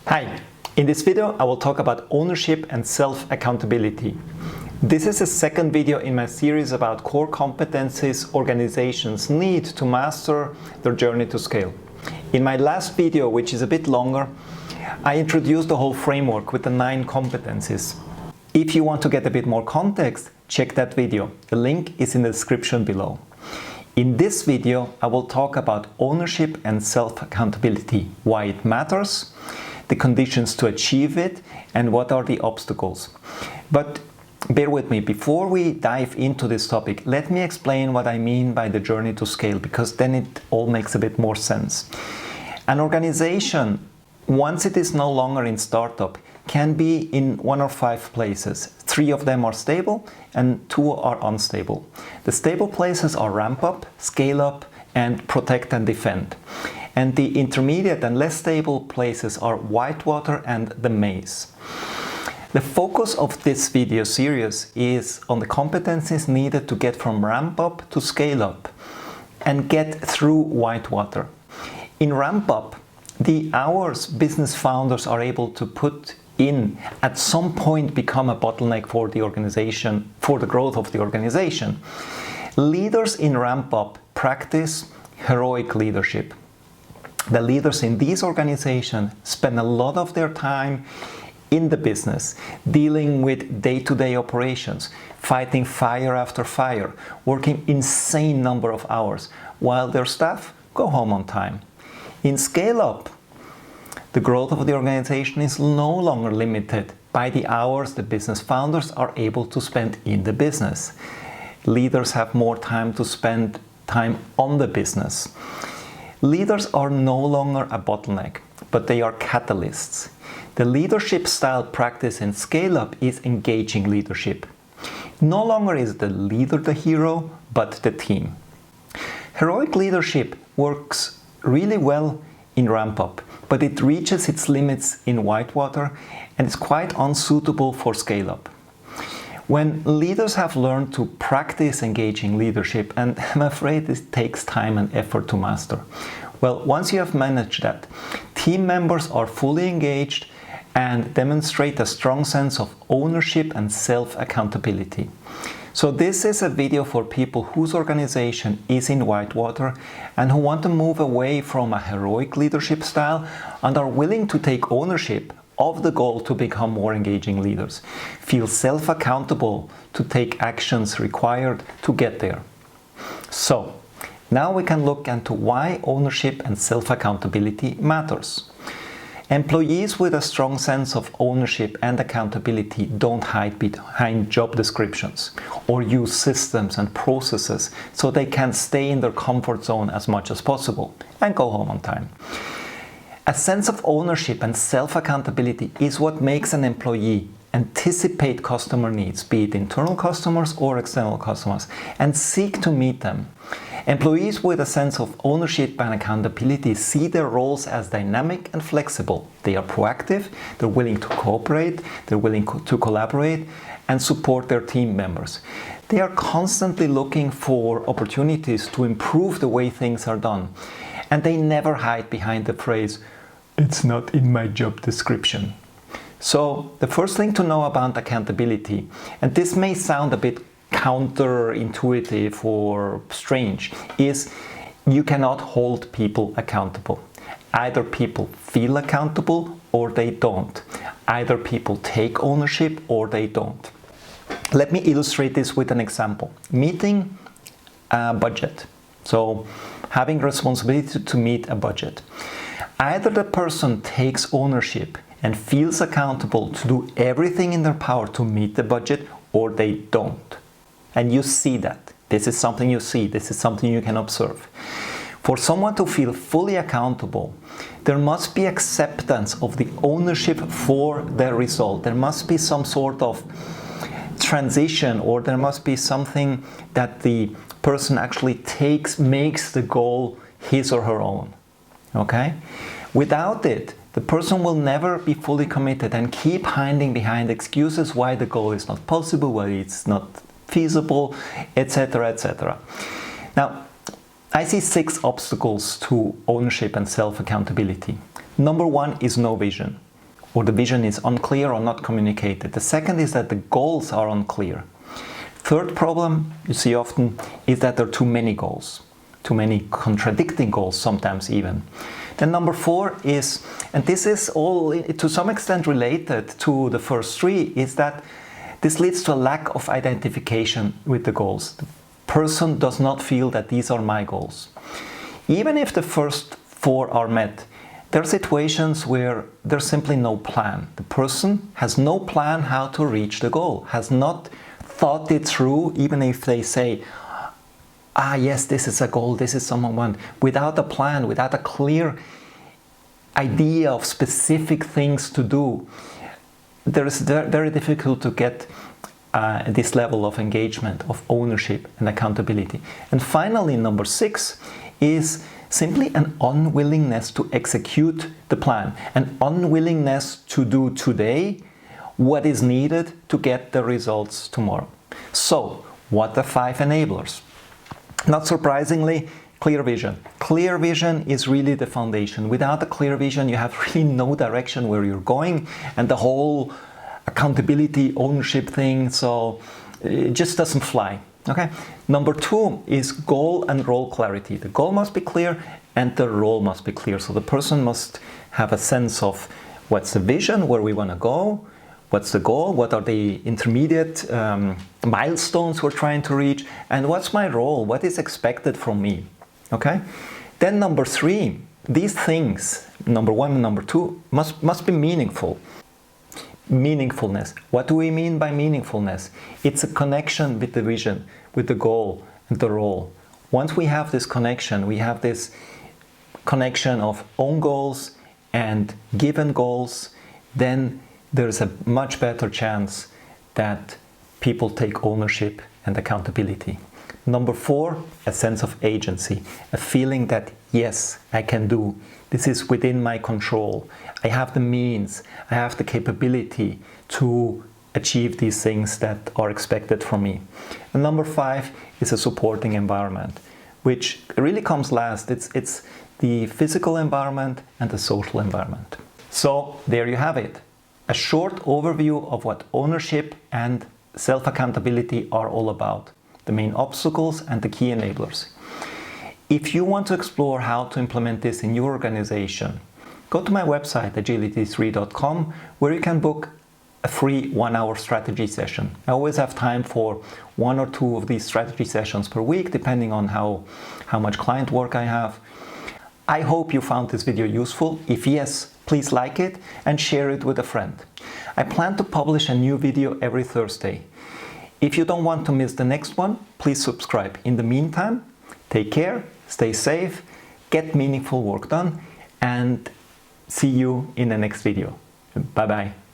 Hi, in this video I will talk about ownership and self-accountability. This is the second video in my series about core competencies organizations need to master their journey to scale. In my last video, which is a bit longer, I introduced the whole framework with the 9 competencies. If you want to get a bit more context, check that video. The link is in the description below. In this video, I will talk about ownership and self-accountability, why it matters, the conditions to achieve it, and what are the obstacles. But bear with me, before we dive into this topic, let me explain what I mean by the journey to scale, because then it all makes a bit more sense. An organization, once it is no longer in startup, can be in 1 or 5 places. 3 of them are stable and 2 are unstable. The stable places are ramp up, scale up, and protect and defend. And the intermediate and less stable places are whitewater and the maze. The focus of this video series is on the competencies needed to get from ramp up to scale up and get through whitewater. In ramp up, the hours business founders are able to put in at some point become a bottleneck for the organization, for the growth of the organization. Leaders in ramp up practice heroic leadership. The leaders in these organizations spend a lot of their time in the business, dealing with day-to-day operations, fighting fire after fire, working insane number of hours, while their staff go home on time. In scale-up, the growth of the organization is no longer limited by the hours the business founders are able to spend in the business. Leaders have more time to spend time on the business. Leaders are no longer a bottleneck, but they are catalysts. The leadership style practice in scale-up is engaging leadership. No longer is the leader the hero, but the team. Heroic leadership works really well in ramp-up, but it reaches its limits in whitewater and is quite unsuitable for scale-up. When leaders have learned to practice engaging leadership, and I'm afraid this takes time and effort to master, well, once you have managed that, team members are fully engaged and demonstrate a strong sense of ownership and self-accountability. So this is a video for people whose organization is in whitewater and who want to move away from a heroic leadership style and are willing to take ownership of the goal to become more engaging leaders, feel self-accountable to take actions required to get there. So now we can look into why ownership and self-accountability matters. Employees with a strong sense of ownership and accountability don't hide behind job descriptions or use systems and processes so they can stay in their comfort zone as much as possible and go home on time. A sense of ownership and self-accountability is what makes an employee anticipate customer needs, be it internal customers or external customers, and seek to meet them. Employees with a sense of ownership and accountability see their roles as dynamic and flexible. They are proactive, they're willing to cooperate, they're willing to collaborate and support their team members. They are constantly looking for opportunities to improve the way things are done. And they never hide behind the phrase, "It's not in my job description." So the first thing to know about accountability, and this may sound a bit counterintuitive or strange, is you cannot hold people accountable. Either people feel accountable or they don't. Either people take ownership or they don't. Let me illustrate this with an example. Meeting a budget. So having responsibility to meet a budget. Either the person takes ownership and feels accountable to do everything in their power to meet the budget, or they don't. And you see that. This is something you see. This is something you can observe. For someone to feel fully accountable, there must be acceptance of the ownership for the result. There must be some sort of transition, or there must be something that the person actually makes the goal his or her own. Okay? Without it, the person will never be fully committed and keep hiding behind excuses why the goal is not possible, why it's not feasible, etc., etc. Now, I see 6 obstacles to ownership and self-accountability. Number 1 is no vision. or the vision is unclear or not communicated. The second is that the goals are unclear. Third problem you see often is that there are too many goals, too many contradicting goals sometimes even. Then number 4 is, and this is all to some extent related to the first 3, is that this leads to a lack of identification with the goals. The person does not feel that these are my goals. Even if the first 4 are met, there are situations where there's simply no plan. The person has no plan how to reach the goal, has not thought it through, even if they say, yes, this is a goal, this is someone, without a plan, without a clear idea of specific things to do. There is very difficult to get this level of engagement, of ownership and accountability. And finally, number 6 is simply an unwillingness to execute the plan, an unwillingness to do today what is needed to get the results tomorrow. So, what are 5 enablers? Not surprisingly, clear vision. Clear vision is really the foundation. Without a clear vision, you have really no direction where you're going, and the whole accountability, ownership thing, so it just doesn't fly. Okay. Number 2 is goal and role clarity. The goal must be clear and the role must be clear. So the person must have a sense of what's the vision, where we want to go, what's the goal, what are the intermediate milestones we're trying to reach, and what's my role, what is expected from me. Okay. Then number 3, these things, number 1 and number 2, must be meaningful. Meaningfulness. What do we mean by meaningfulness? It's a connection with the vision, with the goal and the role. Once we have this connection, we have this connection of own goals and given goals, then there's a much better chance that people take ownership and accountability. Number 4, a sense of agency, a feeling that yes, I can do. This is within my control. I have the means, I have the capability to achieve these things that are expected from me. And number 5 is a supporting environment, which really comes last. It's the physical environment and the social environment. So there you have it. A short overview of what ownership and self-accountability are all about, the main obstacles and the key enablers. If you want to explore how to implement this in your organization, go to my website agility3.com, where you can book a free 1-hour strategy session. I always have time for 1 or 2 of these strategy sessions per week, depending on how much client work I have. I hope you found this video useful. If yes, please like it and share it with a friend. I plan to publish a new video every Thursday. If you don't want to miss the next one, please subscribe. In the meantime, take care, stay safe, get meaningful work done, and see you in the next video. Bye-bye.